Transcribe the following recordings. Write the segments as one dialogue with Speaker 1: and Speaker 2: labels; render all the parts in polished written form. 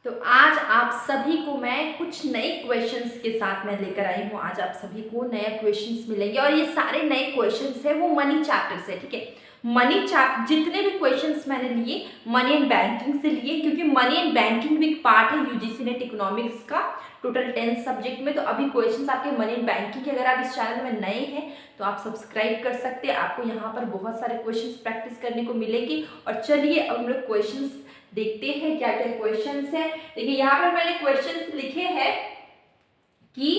Speaker 1: तो आज आप सभी को मैं कुछ नए क्वेश्चंस के साथ मैं लेकर आई हूँ। आज आप सभी को नए क्वेश्चंस मिलेंगे और ये सारे नए क्वेश्चंस है वो मनी चैप्टर से, ठीक है। मनी चैप्टर जितने भी क्वेश्चंस मैंने लिए मनी एंड बैंकिंग से लिए, क्योंकि मनी एंड बैंकिंग भी एक पार्ट है यूजीसी नेट इकोनॉमिक्स का टोटल 10 सब्जेक्ट में। तो अभी क्वेश्चंस आपके मनी एंड बैंकिंग के, अगर आप इस चैनल में नए हैं तो आप सब्सक्राइब कर सकते हैं। आपको यहाँ पर बहुत सारे क्वेश्चंस प्रैक्टिस करने को मिलेंगे। और चलिए अब हम लोग क्वेश्चंस देखते हैं क्या क्या क्वेश्चंस है। देखिए यहाँ पर मैंने क्वेश्चंस लिखे हैं कि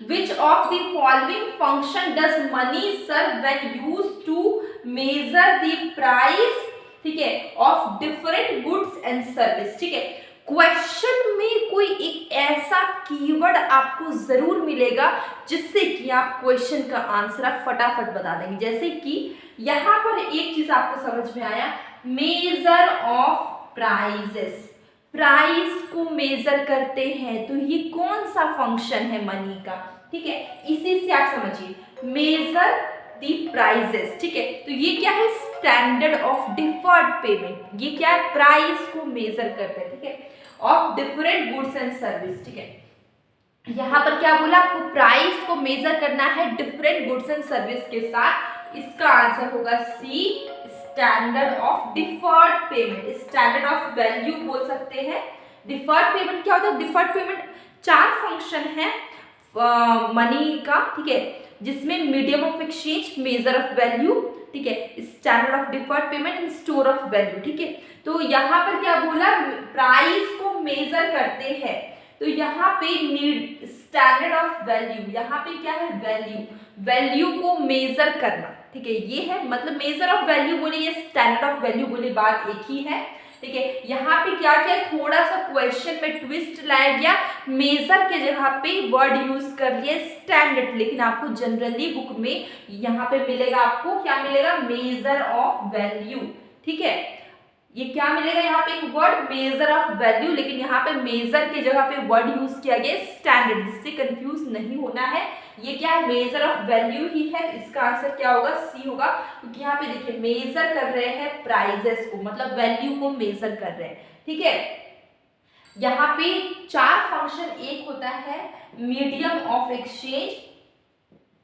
Speaker 1: which of the following function does money serve when used to measure the price, ठीक है, of different goods and service, ठीक है। क्वेश्चन में कोई एक ऐसा कीवर्ड आपको जरूर मिलेगा जिससे कि आप क्वेश्चन का आंसर आप फटाफट बता देंगे। जैसे कि यहाँ पर एक चीज आपको समझ में आया, मेजर ऑफ प्राइजेस, प्राइस को मेजर करते हैं, तो ये कौन सा फंक्शन है मनी का, ठीक है। इसी से आप समझिए मेजर दी प्राइजेस, ठीक है। तो ये क्या है, स्टैंडर्ड ऑफ डिफर्ड पेमेंट। ये क्या है, प्राइस को मेजर करते हैं, ठीक है, of different goods and service, ठीक है। यहाँ पर क्या बोला, आपको प्राइस को मेजर करना है डिफरेंट गुड्स एंड सर्विस के साथ। इसका आंसर होगा C, standard of deferred payment, standard of value बोल सकते हैं। डिफर्ड पेमेंट क्या होता है, डिफर्ड पेमेंट चार फंक्शन है मनी का, ठीक है, जिसमें medium of exchange, measure of value, ठीक है, standard of deferred payment and store of value, ठीक है। तो यहाँ पर क्या बोला, प्राइस को मेजर करते हैं, तो यहाँ पे स्टैंडर्ड ऑफ वैल्यू, यहाँ पे क्या है, वैल्यू, वैल्यू को मेजर करना, ठीक है। ये है मतलब मेजर ऑफ वैल्यू बोले, ये स्टैंडर्ड ऑफ वैल्यू बोले, बात एक ही है, ठीक है। यहाँ पे क्या किया, थोड़ा सा क्वेश्चन में ट्विस्ट लाया गया, मेजर के जगह पे वर्ड यूज कर लिया स्टैंडर्ड, लेकिन आपको जनरली बुक में यहाँ पे मिलेगा, आपको क्या मिलेगा, मेजर ऑफ वैल्यू, ठीक है। ये क्या मिलेगा, यहाँ पे एक वर्ड मेजर ऑफ वैल्यू, लेकिन यहाँ पे मेजर के जगह पे वर्ड यूज किया गया स्टैंडर्ड, जिससे कंफ्यूज नहीं होना है। ये क्या है, मेजर ऑफ वैल्यू ही है। इसका आंसर क्या होगा, सी होगा, क्योंकि यहाँ पे देखिए मेजर कर रहे हैं प्राइजेस को, मतलब वैल्यू को मेजर कर रहे हैं, ठीक है। यहाँ पे चार फंक्शन, एक होता है medium of exchange,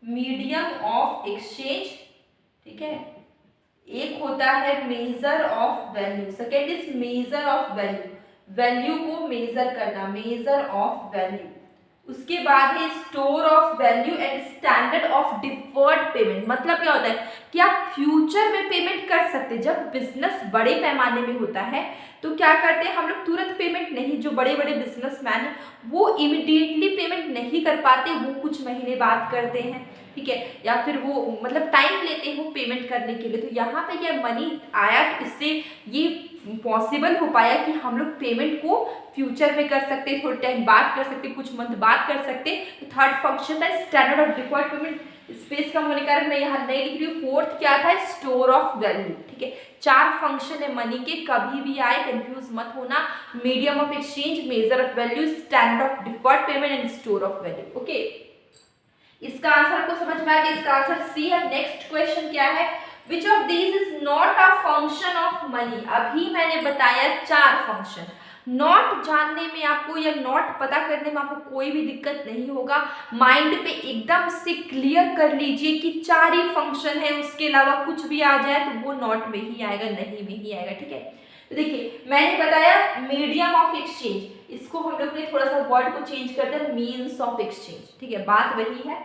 Speaker 1: medium of exchange, ठीक है, एक होता है major of value, second is major of value, value को मेजर करना, मेजर ऑफ वैल्यू। उसके बाद है store of value and standard of deferred payment. मतलब क्या होता है कि आप फ्यूचर में पेमेंट कर सकते हैं। जब बिजनेस बड़े पैमाने में होता है तो क्या करते हैं हम लोग, तुरंत पेमेंट नहीं, जो बड़े बड़े बिजनेसमैन हैं वो इमिडिएटली पेमेंट नहीं कर पाते, वो कुछ महीने बाद करते हैं, ठीक है, या फिर वो मतलब टाइम लेते हैं वो पेमेंट करने के लिए। तो यहाँ पे क्या मनी आया, तो इससे ये पॉसिबल हो पाया कि हम लोग पेमेंट को फ्यूचर में कर सकते, थोड़े टाइम बाद कर सकते, कुछ मंथ बाद कर सकते। तो थर्ड फंक्शन था standard of deferred payment, space कम होने के कारण मैं यहाँ नहीं लिख रही हूँ। फोर्थ क्या था, स्टोर ऑफ वैल्यू, ठीक है। चार फंक्शन है मनी के, कभी भी आए कंफ्यूज मत होना, medium of exchange, measure of value, standard of deferred payment and store of value, okay. इसका आंसर आपको समझ में आ गया, इसका आंसर सी है। नेक्स्ट क्वेश्चन क्या है, which of these is not a function of money. अभी मैंने बताया चार फंक्शन, नॉट जानने में आपको या नॉट पता करने में आपको कोई भी दिक्कत नहीं होगा। माइंड पे एकदम से क्लियर कर लीजिए कि चार ही फंक्शन है, उसके अलावा कुछ भी आ जाए तो वो नॉट में ही आएगा, नहीं में ही आएगा, ठीक है। तो देखिए मैंने बताया मीडियम ऑफ एक्सचेंज, इसको हम लोग ने थोड़ा सा वर्ड को चेंज कर दिया, मीन्स ऑफ एक्सचेंज, ठीक है, बात वही है।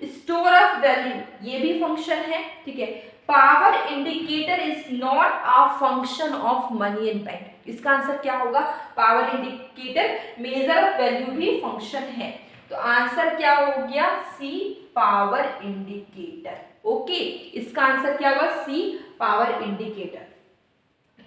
Speaker 1: स्टोर ऑफ वैल्यू, ये भी फंक्शन है, ठीक है। Power indicator is not a function of money and bank. इसका आंसर क्या होगा, power indicator, major of value भी फंक्शन है। तो आंसर क्या हो गया, सी, पावर इंडिकेटर, ओके। इसका आंसर क्या होगा, सी, पावर इंडिकेटर।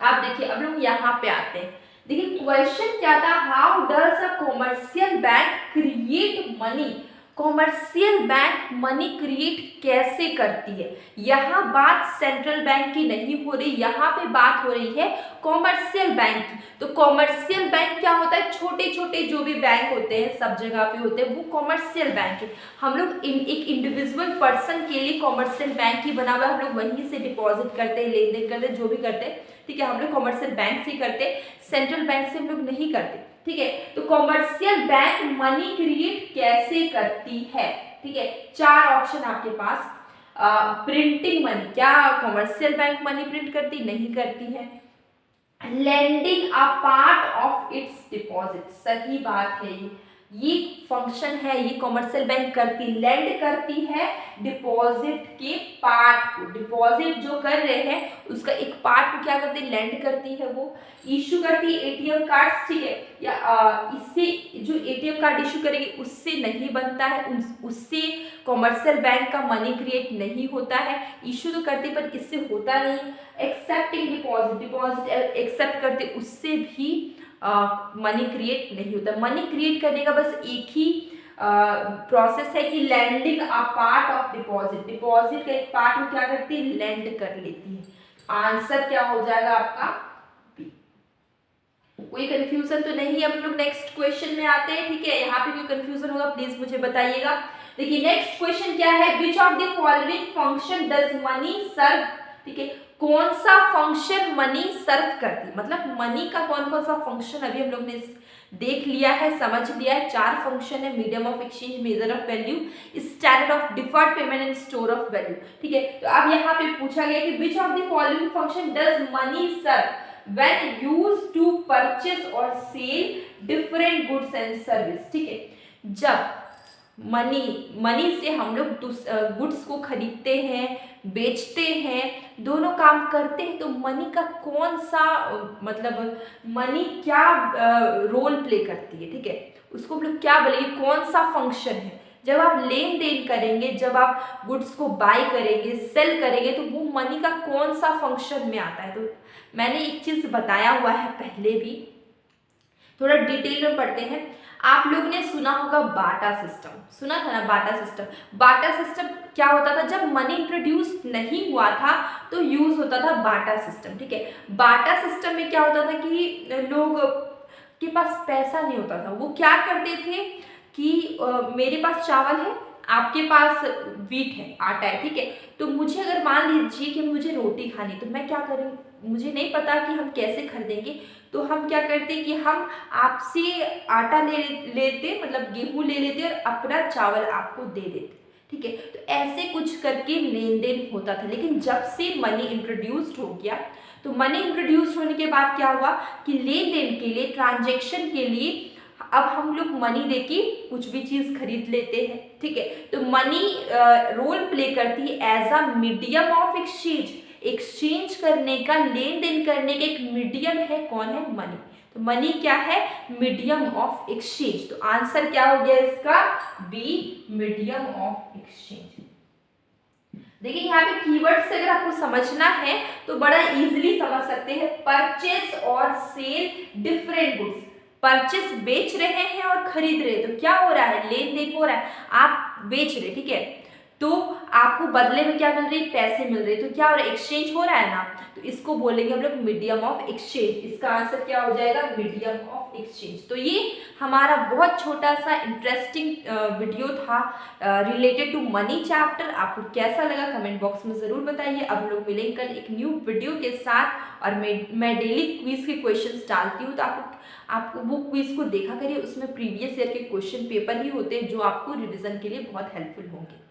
Speaker 1: आप देखिए अब लोग यहाँ पे आते हैं, देखिए क्वेश्चन क्या था, how does a commercial bank create money. Commercial bank money create कैसे करती है। यहाँ बात सेंट्रल बैंक की नहीं हो रही, यहाँ पे बात हो रही है कॉमर्शियल बैंक की। तो कॉमर्शियल बैंक क्या होता है, छोटे छोटे जो भी बैंक होते हैं सब जगह पे होते हैं, वो कॉमर्शियल बैंक है। हम लोग एक इंडिविजुअल पर्सन के लिए कॉमर्शियल बैंक ही बना हुआ है, हम लोग वहीं से डिपॉजिट करते हैं, लेन देन करते हैं, जो भी करते हैं, ठीक है, हम लोग कॉमर्शियल बैंक से करते हैं, सेंट्रल बैंक से हम लोग नहीं करते। ठीक है। तो कॉमर्शियल बैंक मनी क्रिएट कैसे करती है, ठीक है। 4 ऑप्शन आपके पास। प्रिंटिंग मनी, क्या कॉमर्शियल बैंक मनी प्रिंट करती? नहीं करती है। Lending a part of its deposit, सही बात है। ये फंक्शन है, ये कॉमर्शियल बैंक करती, लेंड करती है डिपॉजिट के पार्ट को। डिपॉजिट जो कर रहे हैं उसका एक पार्ट को क्या करती है? लेंड करती है। वो इशू करती है एटीएम कार्ड्स, ठीक है। या इससे जो एटीएम कार्ड इशू करेगी उससे नहीं बनता है, उससे कॉमर्शियल बैंक का मनी क्रिएट नहीं होता है। इशू तो करती पर इससे होता नहीं। एक्सेप्टिंग डिपॉजिट, डिपॉजिट एक्सेप्ट करते उससे भी मनी क्रिएट नहीं होता। मनी क्रिएट करने का बस एक ही प्रोसेस है कि lending a part of deposit, deposit का एक पार्ट को क्या करती है? लैंड कर लेती है। आंसर क्या हो जाएगा आपका? बी। कोई कंफ्यूजन तो नहीं है? हम लोग नेक्स्ट क्वेश्चन में आते हैं, ठीक है। यहाँ पे कोई कंफ्यूजन होगा प्लीज मुझे बताइएगा। देखिए नेक्स्ट क्वेश्चन क्या है, which of the following function does money serve, ठीक है। कौन सा फंक्शन मनी सर्व करती, मतलब मनी का कौन कौन सा फंक्शन अभी हम लोग ने देख लिया है, समझ लिया है। 4 फंक्शन है, medium of exchange, measure of value, standard of deferred payment and store of value, ठीक है। तो अब यहाँ पे पूछा गया कि which of the following function does money serve when used to purchase और sell different goods and service, ठीक है। जब मनी से हम लोग गुड्स को खरीदते हैं, बेचते हैं, दोनों काम करते हैं, तो मनी का कौन सा मतलब मनी क्या रोल प्ले करती है, ठीक है। उसको हम लोग क्या बोलेंगे, कौन सा फंक्शन है। जब आप लेन देन करेंगे, जब आप गुड्स को बाय करेंगे, सेल करेंगे, तो वो मनी का कौन सा फंक्शन में आता है। तो मैंने एक चीज़ बताया हुआ है पहले भी, थोड़ा डिटेल में पढ़ते हैं। आप लोग ने सुना होगा बाटा सिस्टम, सुना था ना बाटा सिस्टम। बाटा सिस्टम क्या होता था, जब मनी इंट्रोड्यूस नहीं हुआ था तो यूज होता था बाटा सिस्टम, ठीक है। बाटा सिस्टम में क्या होता था कि लोग के पास पैसा नहीं होता था, वो क्या करते थे कि मेरे पास चावल है, आपके पास वीट है, आटा है, ठीक है। तो मुझे अगर मान लीजिए कि मुझे रोटी खानी, तो मैं क्या करूँ, मुझे नहीं पता कि हम कैसे खरीदेंगे, तो हम क्या करते कि हम आपसे आटा ले लेते, मतलब गेहूं ले लेते और अपना चावल आपको दे देते, ठीक है। तो ऐसे कुछ करके लेन देन होता था। लेकिन जब से मनी इंट्रोड्यूस्ड हो गया, तो मनी इंट्रोड्यूस्ड होने के बाद क्या हुआ कि लेन देन के लिए, ट्रांजेक्शन के लिए अब हम लोग मनी देके कुछ भी चीज खरीद लेते हैं, ठीक है। तो मनी रोल प्ले करती है as a medium of exchange, exchange करने का, लेन देन करने का एक मीडियम है। कौन है? मनी। तो मनी क्या है? Medium of exchange. तो आंसर क्या हो गया इसका? B, medium of exchange. देखिए यहाँ पे कीवर्ड से अगर आपको समझना है तो बड़ा इजीली समझ सकते हैं। परचेस और सेल डिफरेंट गुड्स, परचेस बेच रहे हैं और खरीद रहे हैं, तो क्या हो रहा है? लेन देन हो रहा है। आप बेच रहे, ठीक है, तो आपको बदले में क्या मिल रही है? पैसे मिल रहे हैं। तो क्या हो रहा है? एक्सचेंज हो रहा है ना, तो इसको बोलेंगे हम लोग मीडियम ऑफ एक्सचेंज। इसका आंसर क्या हो जाएगा? Medium of exchange. तो ये हमारा बहुत छोटा सा इंटरेस्टिंग वीडियो था रिलेटेड टू मनी चैप्टर। आपको कैसा लगा कमेंट बॉक्स में ज़रूर बताइए। अब लोग मिलेंगे कल एक न्यू वीडियो के साथ, और मैं डेली क्विज के क्वेश्चंस डालती हूँ, तो आपको वो क्विज को देखा करिए। उसमें प्रीवियस ईयर के क्वेश्चन पेपर ही होते हैं जो आपको रिविजन के लिए बहुत हेल्पफुल होंगे।